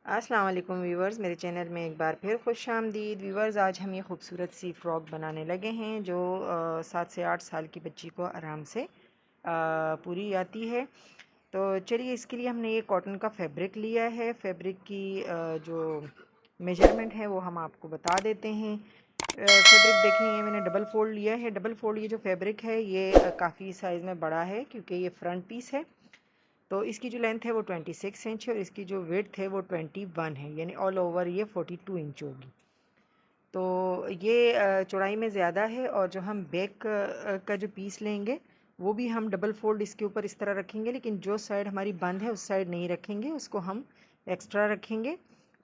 अस्सलाम वालेकुम व्यूवर्स, मेरे चैनल में एक बार फिर खुश आमदीद। व्यूवर्स, आज हम ये खूबसूरत सी फ़्रॉक बनाने लगे हैं जो 7 से 8 साल की बच्ची को आराम से पूरी आती है। तो चलिए, इसके लिए हमने ये कॉटन का फैब्रिक लिया है। फैब्रिक की जो मेजरमेंट है वो हम आपको बता देते हैं। फैब्रिक देखें, ये मैंने डबल फ़ोल्ड लिया है। डबल फ़ोल्ड ये जो फैब्रिक है ये काफ़ी साइज़ में बड़ा है क्योंकि ये फ्रंट पीस है। तो इसकी जो लेंथ है वो 26 इंच है और इसकी जो विड्थ है वो 21 है, यानी ऑल ओवर ये 42 इंच होगी। तो ये चौड़ाई में ज़्यादा है। और जो हम बैक का जो पीस लेंगे वो भी हम डबल फोल्ड इसके ऊपर इस तरह रखेंगे, लेकिन जो साइड हमारी बंद है उस साइड नहीं रखेंगे, उसको हम एक्स्ट्रा रखेंगे।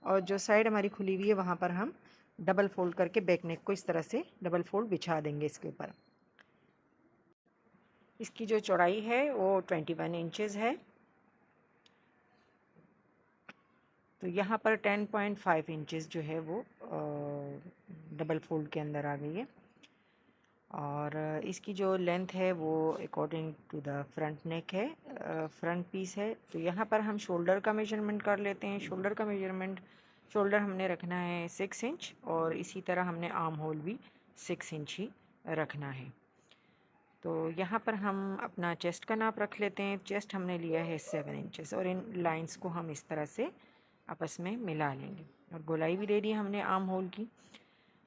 और जो साइड हमारी खुली हुई है वहाँ पर हम डबल फोल्ड करके बैक नेक को इस तरह से डबल फोल्ड बिछा देंगे इसके ऊपर। इसकी जो चौड़ाई है वो 21 इंचज़ है। तो यहाँ पर 10.5 इंचज़ जो है वो डबल फोल्ड के अंदर आ गई है। और इसकी जो लेंथ है वो according to the front neck है, फ्रंट पीस है। तो यहाँ पर हम शोल्डर का मेजरमेंट कर लेते हैं। शोल्डर हमने रखना है 6 इंच और इसी तरह हमने आर्म होल भी 6 इंच ही रखना है। तो यहाँ पर हम अपना चेस्ट का नाप रख लेते हैं। चेस्ट हमने लिया है 7 इंचेस और इन लाइंस को हम इस तरह से आपस में मिला लेंगे। और गोलाई भी दे दी हमने आर्म होल की।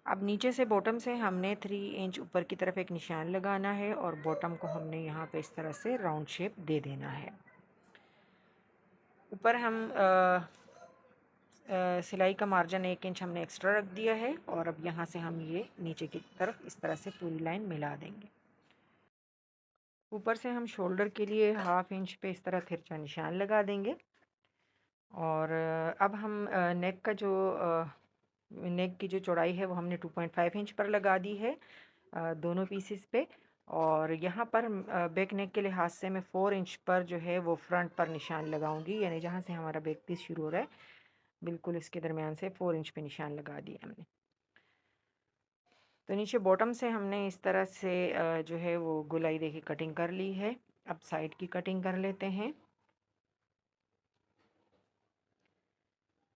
अब नीचे से बॉटम से हमने 3 इंच ऊपर की तरफ एक निशान लगाना है और बॉटम को हमने यहाँ पे इस तरह से राउंड शेप दे देना है। ऊपर हम सिलाई का मार्जिन 1 इंच हमने एक्स्ट्रा रख दिया है और अब यहाँ से हम ये नीचे की तरफ इस तरह से पूरी लाइन मिला देंगे। ऊपर से हम शोल्डर के लिए 1/2 इंच पे इस तरह तिरछा निशान लगा देंगे। और अब हम नेक का जो नेक की जो चौड़ाई है वो हमने 2.5 इंच पर लगा दी है दोनों पीसेस पे। और यहाँ पर बैक नेक के लिहाज से मैं 4 इंच पर जो है वो फ्रंट पर निशान लगाऊंगी, यानी जहाँ से हमारा बैक पीस शुरू हो रहा है बिल्कुल इसके दरमियान से 4 इंच पे निशान लगा दिया हमने। तो नीचे बॉटम से हमने इस तरह से जो है वो गोलाई देखी कटिंग कर ली है। अब साइड की कटिंग कर लेते हैं।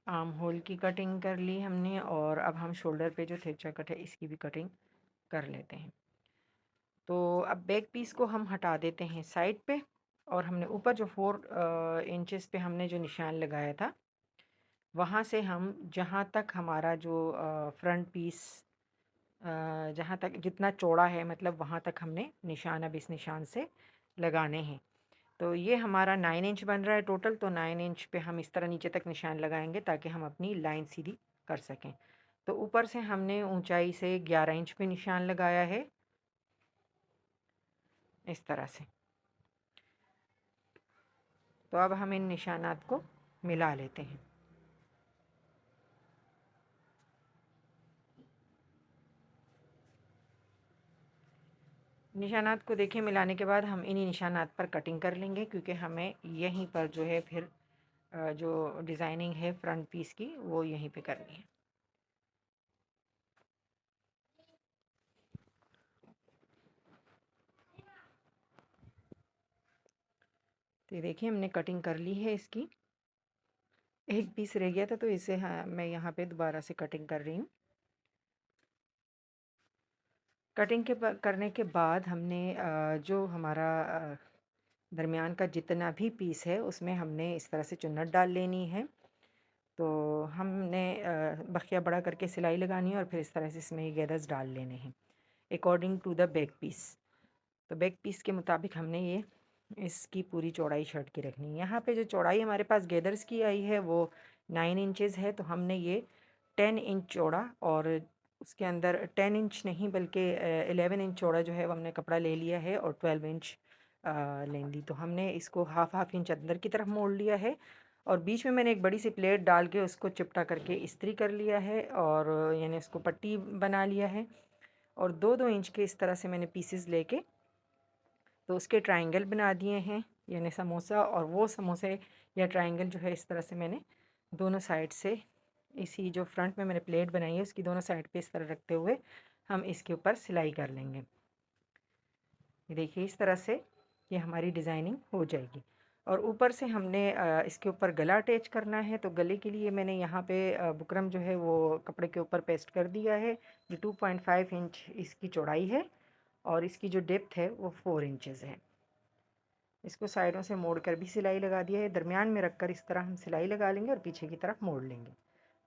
आर्म होल की कटिंग कर ली हमने और अब हम शोल्डर पे जो तिरछा कट है इसकी भी कटिंग कर लेते हैं। तो अब बैक पीस को हम हटा देते हैं साइड पे और हमने ऊपर जो 4 इंचेस पे हमने जो निशान लगाया था वहाँ से हम जहाँ तक हमारा जो फ्रंट पीस जहाँ तक जितना चौड़ा है मतलब वहाँ तक हमने निशान अब इस निशान से लगाने हैं। तो ये हमारा 9 इंच बन रहा है टोटल। तो 9 इंच पे हम इस तरह नीचे तक निशान लगाएंगे ताकि हम अपनी लाइन सीधी कर सकें। तो ऊपर से हमने ऊंचाई से 11 इंच पे निशान लगाया है इस तरह से। तो अब हम इन निशानात को मिला लेते हैं। निशानात को देखें, मिलाने के बाद हम इन्हीं निशानात पर कटिंग कर लेंगे क्योंकि हमें यहीं पर जो है फिर जो डिज़ाइनिंग है फ्रंट पीस की वो यहीं पे करनी है। तो ये देखिए हमने कटिंग कर ली है इसकी। एक पीस रह गया था तो इसे मैं यहाँ पे दोबारा से कटिंग कर रही हूँ। कटिंग करने के बाद हमने जो हमारा दरमियान का जितना भी पीस है उसमें हमने इस तरह से चुन्नट डाल लेनी है। तो हमने बखिया बड़ा करके सिलाई लगानी है और फिर इस तरह से इसमें गैदर्स डाल लेने हैं according to the back piece. तो बैक पीस के मुताबिक हमने ये इसकी पूरी चौड़ाई शर्ट की रखनी है। यहाँ पे जो चौड़ाई हमारे पास गैदर्स की आई है वो 9 इंचज़ है। तो हमने ये 10 इंच चौड़ा और उसके अंदर 10 इंच नहीं बल्कि 11 इंच चौड़ा जो है वो हमने कपड़ा ले लिया है और 12 इंच लेंदी। तो हमने इसको हाफ इंच अंदर की तरफ मोड़ लिया है और बीच में मैंने एक बड़ी सी प्लेट डाल के उसको चिपटा करके इस्त्री कर लिया है और यानी उसको पट्टी बना लिया है। और 2-2 इंच के इस तरह से मैंने पीसेस लेके तो उसके ट्रायंगल बना दिए हैं, यानी समोसा। और वो समोसे या ट्रायंगल जो है इस तरह से मैंने दोनों साइड से इसी जो फ्रंट में मैंने प्लेट बनाई है उसकी दोनों साइड पे इस तरह रखते हुए हम इसके ऊपर सिलाई कर लेंगे। ये देखिए इस तरह से ये हमारी डिज़ाइनिंग हो जाएगी। और ऊपर से हमने इसके ऊपर गला अटैच करना है। तो गले के लिए मैंने यहाँ पे बुकरम जो है वो कपड़े के ऊपर पेस्ट कर दिया है। जो 2.5 इंच इसकी चौड़ाई है और इसकी जो डेप्थ है वो 4 इंचज़ है। इसको साइडों से मोड़ कर भी सिलाई लगा दिया है। दरमियान में रख कर इस तरह हम सिलाई लगा लेंगे और पीछे की तरफ मोड़ लेंगे।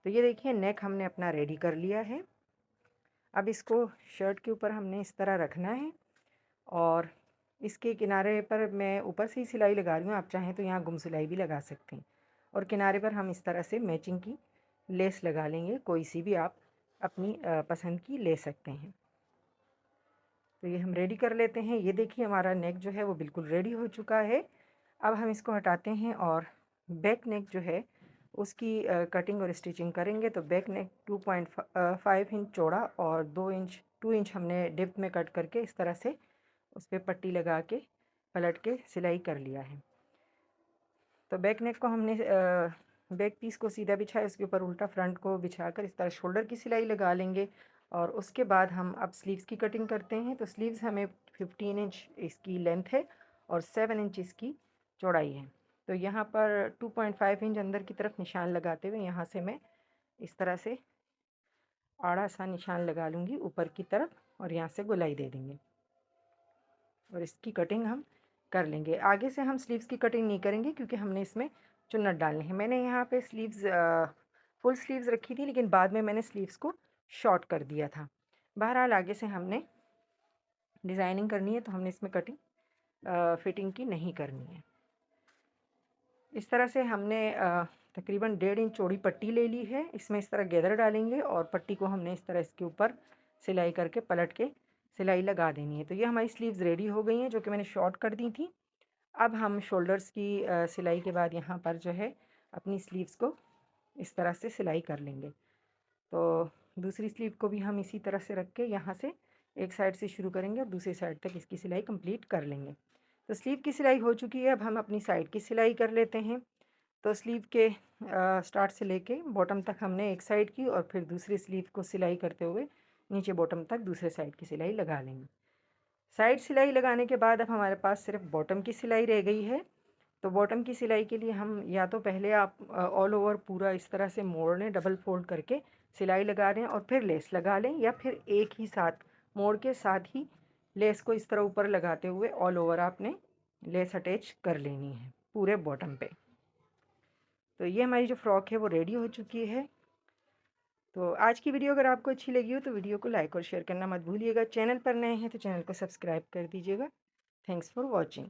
तो ये देखिए नेक हमने अपना रेडी कर लिया है। अब इसको शर्ट के ऊपर हमने इस तरह रखना है और इसके किनारे पर मैं ऊपर से ही सिलाई लगा रही हूँ, आप चाहें तो यहाँ गुम सिलाई भी लगा सकते हैं। और किनारे पर हम इस तरह से मैचिंग की लेस लगा लेंगे, कोई सी भी आप अपनी पसंद की ले सकते हैं। तो ये हम रेडी कर लेते हैं। ये देखिए हमारा नेक जो है वो बिल्कुल रेडी हो चुका है। अब हम इसको हटाते हैं और बैक नेक जो है उसकी कटिंग और स्टिचिंग करेंगे। तो बैक नेक 2.5 इंच चौड़ा और 2 इंच हमने डेप्थ में कट करके इस तरह से उस पर पट्टी लगा के पलट के सिलाई कर लिया है। तो बैक नेक को हमने बैक पीस को सीधा बिछाया, उसके ऊपर उल्टा फ्रंट को बिछाकर इस तरह शोल्डर की सिलाई लगा लेंगे। और उसके बाद हम अब स्लीव्स की कटिंग करते हैं। तो स्लीव्स हमें 15 इंच इसकी लेंथ है और 7 इंच इसकी चौड़ाई है। तो यहाँ पर 2.5 इंच अंदर की तरफ निशान लगाते हुए यहाँ से मैं इस तरह से आड़ा सा निशान लगा लूँगी ऊपर की तरफ और यहाँ से गोलाई दे देंगे और इसकी कटिंग हम कर लेंगे। आगे से हम स्लीव्स की कटिंग नहीं करेंगे क्योंकि हमने इसमें चुन्नट डालने हैं। मैंने यहाँ पे स्लीव्स फुल स्लीव्स रखी थी, लेकिन बाद में मैंने स्लीव्स को शॉर्ट कर दिया था। बहरहाल आगे से हमने डिज़ाइनिंग करनी है तो हमने इसमें कटिंग फिटिंग की नहीं करनी है। इस तरह से हमने तकरीबन 1.5 इंच चौड़ी पट्टी ले ली है। इसमें इस तरह गैदर डालेंगे और पट्टी को हमने इस तरह इसके ऊपर सिलाई करके पलट के सिलाई लगा देनी है। तो ये हमारी स्लीव्स रेडी हो गई हैं जो कि मैंने शॉर्ट कर दी थी। अब हम शोल्डर्स की सिलाई के बाद यहाँ पर जो है अपनी स्लीव्स को इस तरह से सिलाई कर लेंगे। तो दूसरी स्लीव को भी हम इसी तरह से रख के यहाँ से एक साइड से शुरू करेंगे और दूसरी साइड तक इसकी सिलाई कंप्लीट कर लेंगे। तो स्लीव की सिलाई हो चुकी है। अब हम अपनी साइड की सिलाई कर लेते हैं। तो स्लीव के स्टार्ट से लेके बॉटम तक हमने एक साइड की और फिर दूसरी स्लीव को सिलाई करते हुए नीचे बॉटम तक दूसरे साइड की सिलाई लगा लेंगे। साइड सिलाई लगाने के बाद अब हमारे पास सिर्फ बॉटम की सिलाई रह गई है। तो बॉटम की सिलाई के लिए हम या तो पहले आप ऑल ओवर पूरा इस तरह से मोड़ लें, डबल फोल्ड करके सिलाई लगा लें और फिर लेस लगा लें, या फिर एक ही साथ मोड़ के साथ ही लेस को इस तरह ऊपर लगाते हुए ऑल ओवर आपने लेस अटैच कर लेनी है पूरे बॉटम पे। तो ये हमारी जो फ्रॉक है वो रेडी हो चुकी है। तो आज की वीडियो अगर आपको अच्छी लगी हो तो वीडियो को लाइक और शेयर करना मत भूलिएगा। चैनल पर नए हैं तो चैनल को सब्सक्राइब कर दीजिएगा। Thanks for watching.